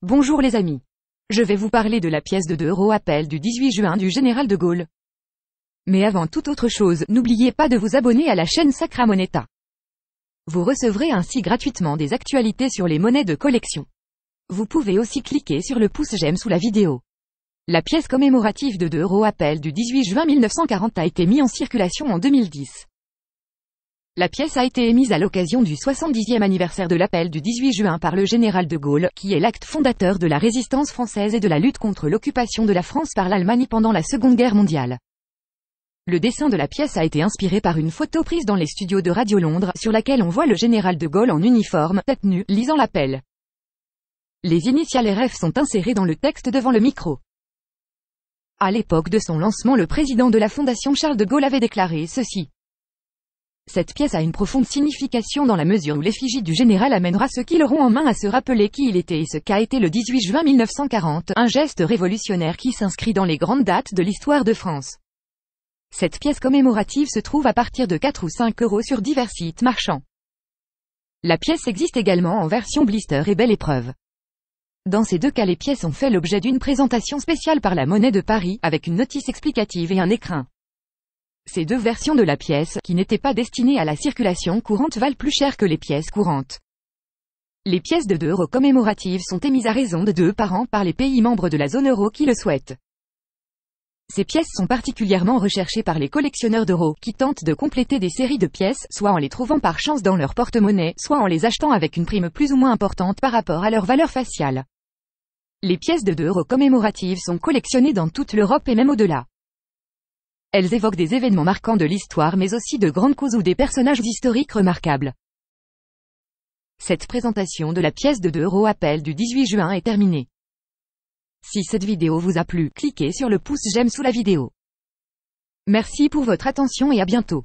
Bonjour les amis. Je vais vous parler de la pièce de 2 € appel du 18 juin du général de Gaulle. Mais avant toute autre chose, n'oubliez pas de vous abonner à la chaîne Sacra Moneta. Vous recevrez ainsi gratuitement des actualités sur les monnaies de collection. Vous pouvez aussi cliquer sur le pouce j'aime sous la vidéo. La pièce commémorative de 2 € appel du 18 juin 1940 a été mise en circulation en 2010. La pièce a été émise à l'occasion du 70e anniversaire de l'appel du 18 juin par le général de Gaulle, qui est l'acte fondateur de la résistance française et de la lutte contre l'occupation de la France par l'Allemagne pendant la Seconde Guerre mondiale. Le dessin de la pièce a été inspiré par une photo prise dans les studios de Radio Londres, sur laquelle on voit le général de Gaulle en uniforme, tête nue, lisant l'appel. Les initiales RF sont insérées dans le texte devant le micro. À l'époque de son lancement, le président de la Fondation Charles de Gaulle avait déclaré ceci. Cette pièce a une profonde signification dans la mesure où l'effigie du général amènera ceux qui l'auront en main à se rappeler qui il était et ce qu'a été le 18 juin 1940, un geste révolutionnaire qui s'inscrit dans les grandes dates de l'histoire de France. Cette pièce commémorative se trouve à partir de 4 ou 5 € sur divers sites marchands. La pièce existe également en version blister et belle épreuve. Dans ces deux cas, les pièces ont fait l'objet d'une présentation spéciale par la Monnaie de Paris, avec une notice explicative et un écrin. Ces deux versions de la pièce, qui n'étaient pas destinées à la circulation courante, valent plus cher que les pièces courantes. Les pièces de 2 € commémoratives sont émises à raison de 2 par an par les pays membres de la zone euro qui le souhaitent. Ces pièces sont particulièrement recherchées par les collectionneurs d'euros, qui tentent de compléter des séries de pièces, soit en les trouvant par chance dans leur porte-monnaie, soit en les achetant avec une prime plus ou moins importante par rapport à leur valeur faciale. Les pièces de 2 € commémoratives sont collectionnées dans toute l'Europe et même au-delà. Elles évoquent des événements marquants de l'histoire mais aussi de grandes causes ou des personnages historiques remarquables. Cette présentation de la pièce de 2 € appel du 18 juin est terminée. Si cette vidéo vous a plu, cliquez sur le pouce j'aime sous la vidéo. Merci pour votre attention et à bientôt.